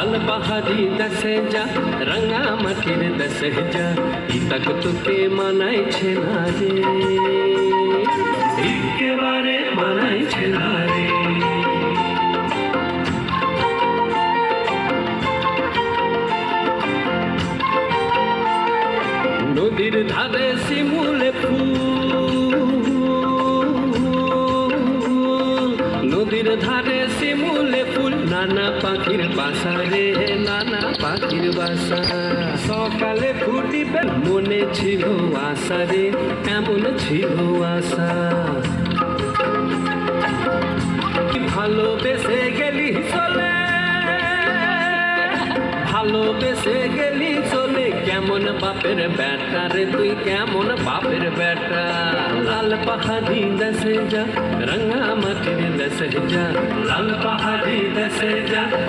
लाल पहाड़ी दसे जा रंगा माटिर दसे जा तक তোকে মানাইছে না রে একেবারে মানাইছে না রে নদীর ধারে শিমুলে ফুল নদীর ধারে শিমুলে ফুল নানা পাখির বাসা রে নানা পাখির বাসা সকালে ফুটিবে মনে ছিল আশা রে এমন ছিল আশা ভালোবেসে গেলি চলে ভালোবেসে গেলি চলে কেমন বাপের বেটা রে তুই কেমন বাপের বেটা লাল পাহাড়ি দশে যা রঙা মাটির দশে যা লাল পাহাড়ি দশে যা